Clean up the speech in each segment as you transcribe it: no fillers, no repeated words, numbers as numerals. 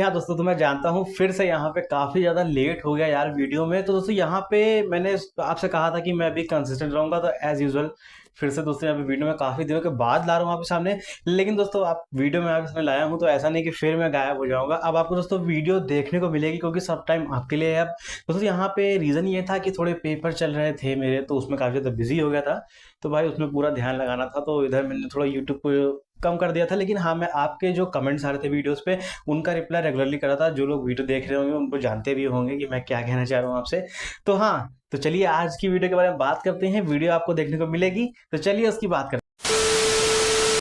हाँ दोस्तों, तो मैं जानता हूँ फिर से यहाँ पे काफ़ी ज़्यादा लेट हो गया यार वीडियो में। तो दोस्तों यहाँ पे मैंने आपसे कहा था कि मैं अभी कंसिस्टेंट रहूँगा, तो एज़ यूजुअल फिर से दोस्तों यहाँ पे वीडियो में काफ़ी दिनों के बाद ला रहा हूँ आपके सामने। लेकिन दोस्तों आप वीडियो में आपके सामने लाया हूँ तो ऐसा नहीं कि फिर मैं गायब हो जाऊँगा। अब आपको दोस्तों वीडियो देखने को मिलेगी क्योंकि सब टाइम आपके लिए है। अब दोस्तों यहाँ पे रीज़न ये था कि थोड़े पेपर चल रहे थे मेरे, तो उसमें काफ़ी ज़्यादा बिजी हो गया था। तो भाई उसमें पूरा ध्यान लगाना था, तो इधर मैंने थोड़ा यूट्यूब को कम कर दिया था। लेकिन हाँ, मैं आपके जो कमेंट्स आ रहे थे वीडियोस पे उनका रिप्लाई रेगुलरली कर रहा था। जो लोग वीडियो देख रहे होंगे उनको जानते भी होंगे कि मैं क्या कहना चाह रहा हूँ आपसे। तो हाँ, तो चलिए आज की वीडियो के बारे में बात करते हैं। वीडियो आपको देखने को मिलेगी, तो चलिए उसकी बात करते हैं।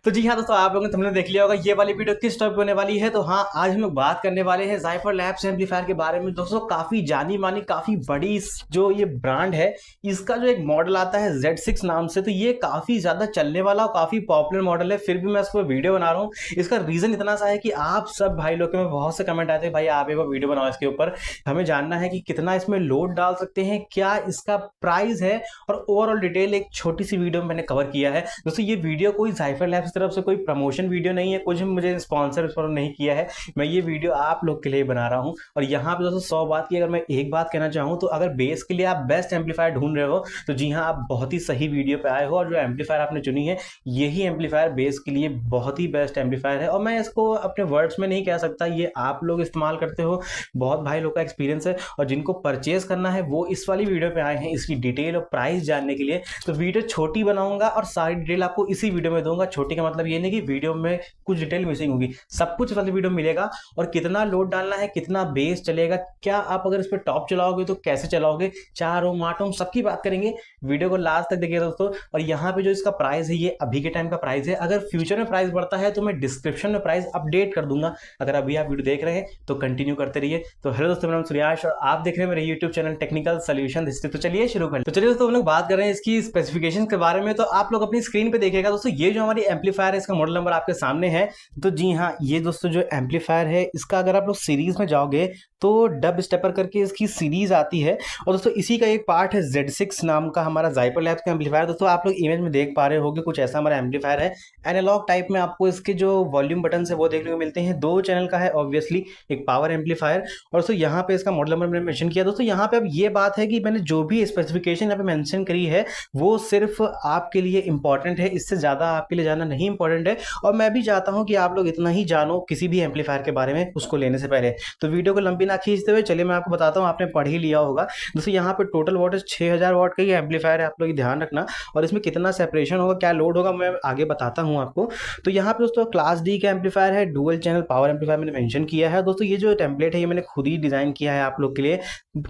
तो जी हाँ दोस्तों, आप लोगों ने तुमने देख लिया होगा ये वाली वीडियो किस टॉपिक होने वाली है। तो हाँ, आज हम लोग बात करने वाले हैं ज़ाइफर लैब्स एम्पलीफायर के बारे में। दोस्तों काफ़ी जानी मानी, काफ़ी बड़ी जो ये ब्रांड है, इसका जो एक मॉडल आता है Z6 नाम से, तो ये काफ़ी ज़्यादा चलने वाला और काफ़ी पॉपुलर मॉडल है। फिर भी मैं इसको वीडियो बना रहा हूँ। इसका रीज़न इतना सा है कि आप सब भाई लोग के में बहुत से कमेंट आए थे, भाई आप एक बार वीडियो बनाओ इसके ऊपर, हमें जानना है कि कितना इसमें लोड डाल सकते हैं, क्या इसका प्राइस है, और ओवरऑल डिटेल एक छोटी सी वीडियो में मैंने कवर किया है। दोस्तों ये वीडियो कोई ज़ाइफर लैब्स की तरफ से कोई प्रमोशन वीडियो नहीं है, कुछ मुझे स्पॉन्सर नहीं किया है। मैं ये वीडियो आप लोग के लिए बना रहा हूँ। और यहाँ पे दोस्तों 100 बात की अगर मैं एक बात कहना चाहूँ, तो अगर बेस के लिए आप बेस्ट एम्पलीफायर ढूंढ रहे हो तो जी हाँ, आप बहुत ही सही वीडियो पे आए हो। और जो एम्पलीफायर आपने चुनी है, यही एम्पलीफायर बेस के लिए बहुत ही बेस्ट एम्पलीफायर है। और मैं इसको अपने वर्ड्स में नहीं कह सकता, ये आप लोग इस्तेमाल करते हो, बहुत भाई लोग का एक्सपीरियंस है। और जिनको परचेज करना है वो इस वाली वीडियो पे आए हैं इसकी डिटेल और प्राइस जानने के लिए। तो वीडियो छोटी बनाऊंगा और सारी डिटेल आपको इसी वीडियो में दूंगा। छोटी का मतलब ये नहीं कि वीडियो में कुछ डिटेल मिसिंग होगी, सब कुछ वाली वीडियो मिलेगा। और कितना लोड डालना है, कितना बेस चलेगा, क्या आप अगर इस पर टॉप चलाओगे तो कैसे चलाओगे, 4 ओम 8 ओम सबकी बात करेंगे। वीडियो को लास्ट तक देखिए दोस्तों। और यहाँ पे जो इसका प्राइस है, ये अभी के टाइम का प्राइस है। अगर फ्यूचर में प्राइस बढ़ता है तो मैं डिस्क्रिप्शन में प्राइस अपडेट कर दूंगा। अगर अभी आप वीडियो देख रहे हैं तो कंटिन्यू करते रहिए। तो हेलो दोस्तों, मेरा नाम सूर्याश और आप देख रहे हैं मेरे YouTube channel technical solution history. तो चलिए शुरू करें। तो चलिए दोस्तों, हम लोग बात कर रहे हैं इसकी स्पेसिफिकेशन के बारे में। तो आप लोग अपनी स्क्रीन पे देखिएगा दोस्तों, ये जो हमारी एम्पलीफायर है इसका मॉडल नंबर आपके सामने है। तो जी हाँ, ये दोस्तों जो एम्पलीफायर है इसका अगर आप लोग सीरीज में जाओगे तो डब स्टेपर करके इसकी सीरीज आती है। और दोस्तों इसी का एक पार्ट है Z6 नाम का हमारा ज़ाइफर लैब्स का एम्पलीफायर। दोस्तों आप लोग इमेज में देख पा रहे होंगे, कुछ ऐसा हमारा एम्पलीफायर है। एनालॉग टाइप में आपको इसके जो वॉल्यूम बटन है वो देखने को मिलते हैं। 2 चैनल का है ऑब्वियसली, एक पावर एम्पलीफायर। और दोस्तों यहाँ पे इसका मॉडल नंबर मैंने मेंशन किया। दोस्तों यहाँ पे अब ये बात है कि मैंने जो भी स्पेसिफिकेशन यहाँ पे मेंशन करी है वो सिर्फ आपके लिए इंपॉर्टेंट है, इससे ज़्यादा आपके लिए जानना नहीं इंपॉर्टेंट है। और मैं भी चाहता हूँ कि आप लोग इतना ही जानो किसी भी एम्पलीफायर के बारे में उसको लेने से पहले। तो वीडियो को लंबी ना खींचते हुए चलिए मैं आपको बताता हूँ, आपने पढ़ ही लिया होगा। दोस्तों यहाँ पे टोटल वोल्टेज 6000 वाट का ही एम्पलीफायर है, आप लोग ध्यान रखना। और इसमें कितना सेपरेशन होगा, क्या लोड होगा, मैं आगे बताता हूँ आपको। तो यहाँ पे दोस्तों क्लास डी का एम्पलीफायर है, डुअल चैनल पावर एम्पलीफायर मैंने मेंशन किया है। दोस्तों ये जो टेम्पलेट है ये मैंने खुद ही डिजाइन किया है आप लोग के लिए,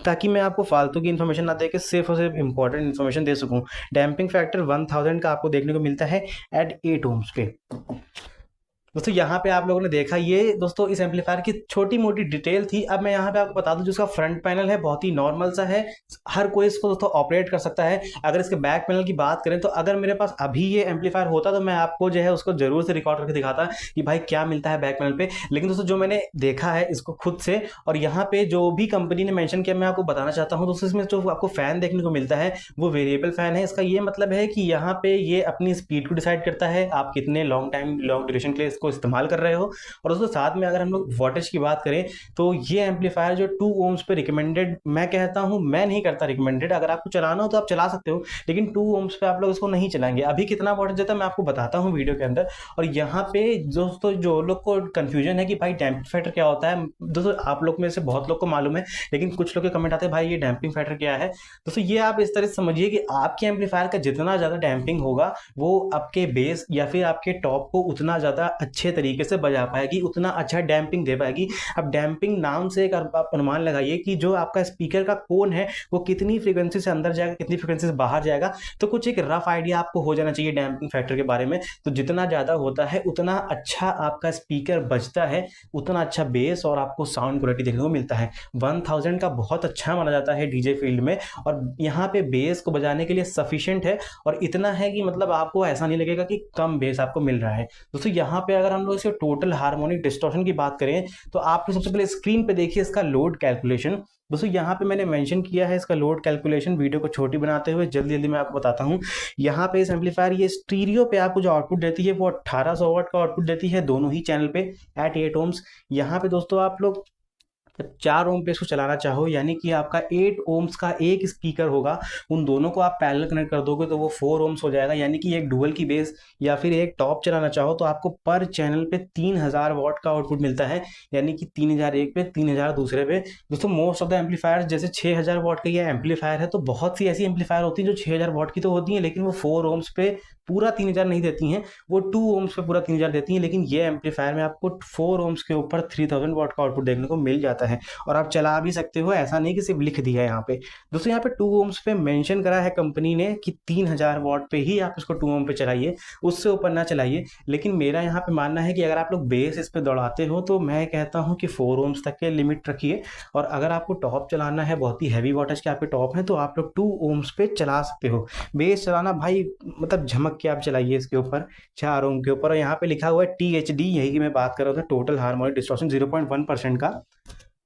ताकि मैं आपको फालतू की इन्फॉर्मेशन ना दे के सिर्फ और सिर्फ इंपॉर्टेंट इन्फॉर्मेशन दे सकूँ। डैम्पिंग फैक्टर 1000 का आपको देखने को मिलता है एट 8 ओम्स पे। दोस्तों यहाँ पे आप लोगों ने देखा, ये दोस्तों इस एम्पलीफायर की छोटी मोटी डिटेल थी। अब मैं यहाँ पे आपको बता दूं, जो इसका फ्रंट पैनल है बहुत ही नॉर्मल सा है, हर कोई इसको दोस्तों ऑपरेट कर सकता है। अगर इसके बैक पैनल की बात करें तो अगर मेरे पास अभी ये एम्पलीफायर होता तो मैं आपको जो है उसको जरूर से रिकॉर्ड करके दिखाता कि भाई क्या मिलता है बैक पैनल पे। लेकिन दोस्तों जो मैंने देखा है इसको खुद से, और यहाँ पे जो भी कंपनी ने मेंशन किया मैं आपको बताना चाहता हूँ। दोस्तों इसमें जो आपको फैन देखने को मिलता है वो वेरिएबल फैन है। इसका ये मतलब है कि यहाँ पे ये अपनी स्पीड को डिसाइड करता है, आप कितने लॉन्ग ड्यूरेशन के लिए इसको इस्तेमाल कर रहे हो। और दोस्तों साथ में अगर हम लोग वोल्टेज की बात करें तो ये एम्पलीफायर जो 2 ओम्स पे रिकमेंडेड, मैं कहता हूं, मैं नहीं करता रिकमेंडेड। अगर आपको चलाना हो तो आप चला सकते हो, लेकिन 2 ओम्स पे आप लोग इसको नहीं चलाएंगे। अभी कितना वोल्टेज देता है मैं आपको बताता हूं वीडियो के अंदर। और यहाँ पे दोस्तों जो लोग को कंफ्यूजन है कि भाई डैम्पिंग फैक्टर क्या होता है, दोस्तों आप लोग में से बहुत लोग को मालूम है, लेकिन कुछ लोग के कमेंट आते हैं भाई ये डैम्पिंग फैक्टर क्या है। दोस्तों ये आप इस तरह से समझिए कि आपके एम्पलीफायर का जितना ज्यादा डैम्पिंग होगा वो आपके बेस या फिर आपके टॉप को उतना ज्यादा अच्छे तरीके से बजा पाएगी, उतना अच्छा डैम्पिंग दे पाएगी। अब डैम्पिंग नाम से एक आप अनुमान लगाइए कि जो आपका स्पीकर का कोन है वो कितनी फ्रीक्वेंसी से अंदर जाएगा, कितनी फ्रीक्वेंसी से बाहर जाएगा। तो कुछ एक रफ आइडिया आपको हो जाना चाहिए डैम्पिंग फैक्टर के बारे में। तो जितना ज्यादा होता है उतना अच्छा आपका स्पीकर बजता है, उतना अच्छा बेस और आपको साउंड क्वालिटी देखने को मिलता है। 1000 का बहुत अच्छा माना जाता है डीजे फील्ड में, और यहाँ पे बेस को बजाने के लिए सफिशिएंट है। और इतना है कि मतलब आपको ऐसा नहीं लगेगा कि कम बेस आपको मिल रहा है। दोस्तों यहाँ पे अगर हम लोग इसके टोटल हार्मोनिक डिस्टॉर्शन की बात करें तो आप सबसे पहले स्क्रीन पे देखिए इसका लोड कैलकुलेशन। दोस्तों यहाँ पे मैंने मेंशन किया है इसका लोड कैलकुलेशन, वीडियो को छोटी बनाते हुए जल्दी जल्दी मैं आपको बताता हूँ। यहाँ पे इस एम्पलीफायर ये स्टीरियो पे आपको जो आउटपुट देती है वो 1800 वाट का आउटपुट देती है दोनों ही चैनल पे एट 8 ओम्स। यहाँ पे दोस्तों आप लोग जब 4 ओम पे इसको चलाना चाहो, यानी कि आपका 8 ओम्स का एक स्पीकर होगा, उन दोनों को आप पैरेलल कनेक्ट कर दोगे तो वो 4 ओम्स हो जाएगा। यानी कि एक डुअल की बेस या फिर एक टॉप चलाना चाहो तो आपको पर चैनल पे 3000 वाट का आउटपुट मिलता है, यानी कि 3000 एक पे 3000 दूसरे पे। दोस्तों मोस्ट ऑफ द एम्पलीफायर जैसे 6000 वाट का ये एम्पलीफायर है, तो बहुत सी ऐसी एम्पलीफायर होती हैं जो 6000 वाट की तो होती हैं लेकिन वो 4 ओम्स पे पूरा 3000 नहीं देती हैं, वो 2 ओम्स पे पूरा 3000 देती हैं। लेकिन ये एम्पलीफायर में आपको 4 ओम्स के ऊपर 3000 वाट का आउटपुट देखने को मिल जाता है और आप चला भी सकते हो, ऐसा नहीं कि सिर्फ लिख दिया है यहाँ पे। दोस्तों यहाँ पे 2 ओम्स पे मेंशन करा है कंपनी ने कि 3000 वाट पे ही आप इसको 2 ओम पे चलाइए, उससे ऊपर ना चलाइए। लेकिन मेरा यहाँ पे मानना है कि अगर आप लोग बेस इस पे दौड़ाते हो तो मैं कहता हूँ कि 4 ओम्स तक के लिमिट रखिए, और अगर आपको टॉप चलाना है, बहुत ही हैवी वाटेज के आपके टॉप हैं, तो आप लोग 2 ओम्स पे चला सकते हो। बेस चलाना भाई मतलब झमक के आप चलाइए इसके ऊपर 4 ओम के ऊपर। और यहाँ पे लिखा हुआ है THD, यही की मैं बात कर रहा था, टोटल हार्मोनिक डिस्टॉर्शन 0.1% का।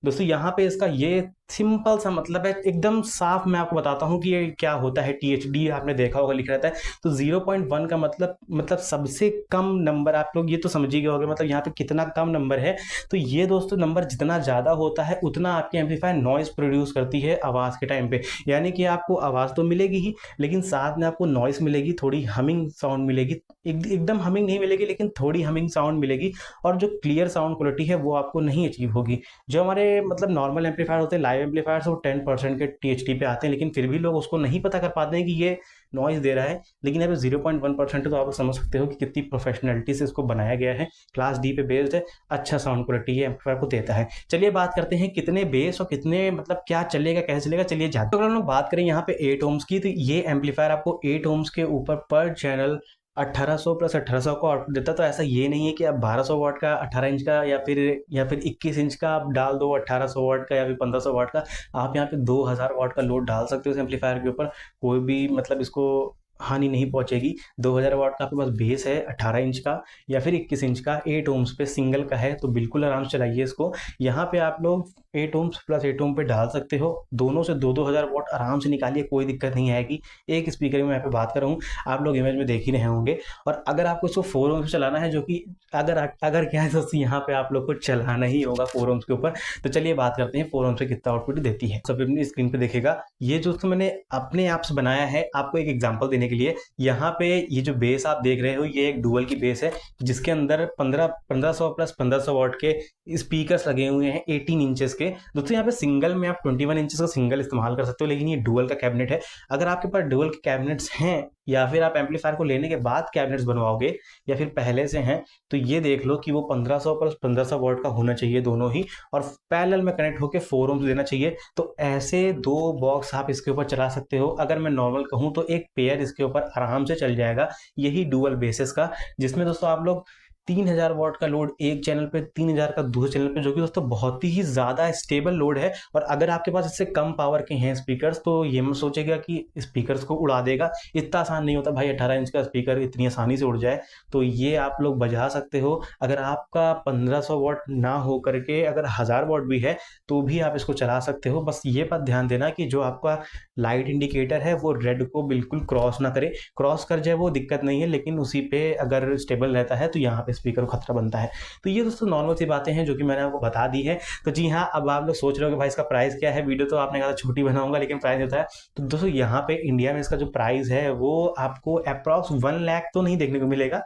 दोस्तों यहाँ पे इसका ये सिंपल सा मतलब है, एकदम साफ मैं आपको बताता हूँ कि ये क्या होता है। THD आपने देखा होगा लिख रहता है, तो 0.1 का मतलब सबसे कम नंबर, आप लोग ये तो समझ ही गए होंगे मतलब यहाँ पे कितना कम नंबर है। तो ये दोस्तों नंबर जितना ज़्यादा होता है उतना आपकी एम्पलीफायर नॉइज प्रोड्यूस करती है आवाज़ के टाइम पे, यानी कि आपको आवाज़ तो मिलेगी ही लेकिन साथ में आपको नॉइस मिलेगी, थोड़ी हमिंग साउंड मिलेगी, एकदम हमिंग नहीं मिलेगी लेकिन थोड़ी हमिंग साउंड मिलेगी, और जो क्लियर साउंड क्वालिटी है वो आपको नहीं अचीव होगी। जो हमारे मतलब नॉर्मल एम्पलीफायर होते हैं, लाइव एम्पलीफायर, वो 10% के THD पे आते हैं, लेकिन फिर भी लोग उसको नहीं पता कर पाते हैं कि ये नॉइज दे रहा है। लेकिन यहाँ पे 0.1% तो आप समझ सकते हो कि कितनी प्रोफेशनलिटी से इसको बनाया गया है, क्लास D पे बेस्ड है, अच्छा साउंड क्वालिटी है एम्पलीफायर को देता है। चलिए बात करते हैं कितने बेस और कितने मतलब क्या चलेगा कैसे चलेगा। चलिए जाते, तो अगर हम लोग बात करें यहाँ पे 8 ओम्स की, तो ये एम्पलीफायर आपको 8 ओम्स के ऊपर पर चैनल 1800 प्लस 1800 को आउटपुट देता है। तो ऐसा ये नहीं है कि आप 1200 वाट का 18 इंच का या फिर 21 इंच का आप डाल दो 1800 वाट का या फिर 1500 वाट का, आप यहाँ पे 2000 वाट का लोड डाल सकते हो इस एम्पलीफायर के ऊपर, कोई भी मतलब इसको हानि नहीं पहुंचेगी। 2000 वाट का आपके पास बेस है 18 इंच का या फिर 21 इंच का, 8 ओम्स पे सिंगल का है, तो बिल्कुल आराम से चलाइए इसको। यहाँ पे आप लोग 8 ओम्स प्लस 8 ओम पे डाल सकते हो, दोनों से 2-2000 वाट आराम से निकालिए, कोई दिक्कत नहीं आएगी। एक स्पीकर में मैं यहाँ पे बात कर रहा हूँ, आप लोग इमेज में देख ही रहे होंगे। और अगर आपको इसको 4 ओम्स चलाना है, जो कि अगर क्या है दोस्तों यहाँ पे आप लोग को चलाना ही होगा 4 ओम्स के ऊपर, तो चलिए बात करते हैं 4 ओम्स से कितना आउटपुट देती है। सब अपनी स्क्रीन पे देखेगा, ये जो मैंने अपने आप से बनाया है आपको एक एग्जांपल देने के लिए। यहाँ पे ये जो बेस आप देख रहे हो ये एक डुअल की बेस है, जिसके अंदर 1500 प्लस 1500 वाट के स्पीकर्स लगे हुए हैं 18 इंचेस के। दोस्तों यहाँ पे सिंगल में आप 21 इंचेस का सिंगल इस्तेमाल कर सकते हो, लेकिन ये डुअल का कैबिनेट है। अगर आपके पास डुअल के कैबिनेट्स हैं या फिर आप एम्पलीफायर को लेने के बाद कैबिनेट्स बनवाओगे या फिर पहले से हैं, तो ये देख लो कि वो 1500 प्लस 1500 वाट का होना चाहिए दोनों ही, और पैरेलल में कनेक्ट होकर 4 ओम्स देना चाहिए। तो ऐसे 2 बॉक्स आप इसके ऊपर चला सकते हो। अगर मैं नॉर्मल कहूँ तो एक पेयर इसके ऊपर आराम से चल जाएगा, यही डुअल बेसिस का, जिसमें दोस्तों आप लोग 3000 वाट का लोड एक चैनल पे, 3000 का दूसरे चैनल पे, जो कि दोस्तों बहुत ही ज़्यादा स्टेबल लोड है। और अगर आपके पास इससे कम पावर के हैं स्पीकर्स, तो ये मत सोचेगा कि स्पीकर्स को उड़ा देगा, इतना आसान नहीं होता भाई 18 इंच का स्पीकर इतनी आसानी से उड़ जाए। तो ये आप लोग बजा सकते हो। अगर आपका 1500 वाट ना हो करके अगर 1000 वाट भी है तो भी आप इसको चला सकते हो। बस ये बात ध्यान देना कि जो आपका लाइट इंडिकेटर है वो रेड को बिल्कुल क्रॉस ना करे, क्रॉस कर जाए वो दिक्कत नहीं है, लेकिन उसी पे अगर स्टेबल रहता है तो यहाँ पे स्पीकर को खतरा बनता है। तो ये दोस्तों नॉर्मल सी बातें हैं जो कि मैंने आपको बता दी है। तो जी हाँ, अब आप लोग सोच रहे हो कि भाई इसका प्राइस क्या है, वीडियो तो आपने कहा था छोटी बनाऊंगा लेकिन प्राइस होता है। तो दोस्तों यहाँ पे इंडिया में इसका जो प्राइस है वो आपको अप्रॉक्स 1 लाख तो नहीं देखने को मिलेगा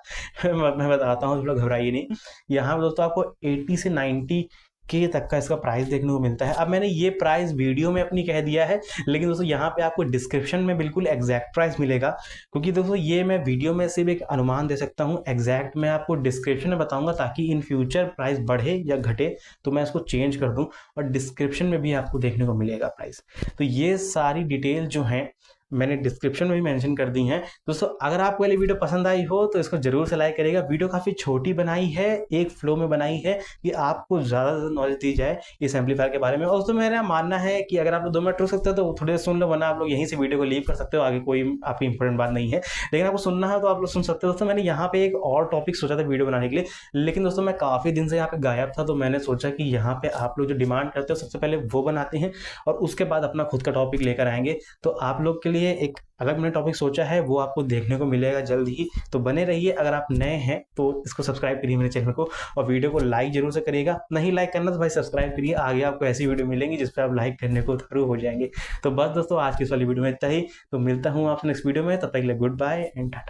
मैं बताता हूँ, थोड़ा घबराइए नहीं। यहाँ पे दोस्तों आपको 80 से 90 के तक का इसका प्राइस देखने को मिलता है। अब मैंने ये प्राइस वीडियो में अपनी कह दिया है, लेकिन दोस्तों यहाँ पे आपको डिस्क्रिप्शन में बिल्कुल एग्जैक्ट प्राइस मिलेगा, क्योंकि दोस्तों ये मैं वीडियो में सिर्फ एक अनुमान दे सकता हूँ, एग्जैक्ट मैं आपको डिस्क्रिप्शन में बताऊंगा, ताकि इन फ्यूचर प्राइस बढ़े या घटे तो मैं इसको चेंज कर दूँ, और डिस्क्रिप्शन में भी आपको देखने को मिलेगा प्राइस। तो ये सारी डिटेल जो है मैंने डिस्क्रिप्शन में भी मेंशन कर दी हैं। दोस्तों अगर आपको वाली वीडियो पसंद आई हो तो इसको जरूर से लाइक करिएगा। वीडियो काफ़ी छोटी बनाई है, एक फ्लो में बनाई है कि आपको ज़्यादा से ज़्यादा नॉलेज दी जाए इस एम्पलीफायर के बारे में। और दोस्तों मेरा मानना है कि अगर आप लोग 2 मिनट रुक सकते हो तो थोड़ी देर सुन लो, वरना आप लोग यहीं से वीडियो को लीव कर सकते हो, आगे कोई आपकी इंपॉर्टेंट बात नहीं है। लेकिन आपको सुनना है तो आप लोग सुन सकते हो। दोस्तों मैंने यहाँ पे एक और टॉपिक सोचा था वीडियो बनाने के लिए, लेकिन दोस्तों मैं काफ़ी दिन से यहाँ पे गायब था, तो मैंने सोचा कि यहाँ पे आप लोग जो डिमांड करते हो सबसे पहले वो बनाते हैं और उसके बाद अपना खुद का टॉपिक लेकर आएंगे। तो आप लोग के लिए एक अलग मैंने टॉपिक सोचा है, वो आपको देखने को मिलेगा जल्द ही, तो बने रहिए। अगर आप नए हैं तो इसको सब्सक्राइब करिए मेरे चैनल को, और वीडियो को लाइक जरूर से करिएगा। नहीं लाइक करना तो भाई सब्सक्राइब करिए, आगे आपको ऐसी वीडियो मिलेंगी जिस पर आप लाइक करने को थ्रू हो जाएंगे। तो बस दोस्तों आज की इस वाली वीडियो में इतना ही, तो मिलता हूँ आपसे नेक्स्ट वीडियो में, तब तक के लिए गुड बाय एंड टाटा।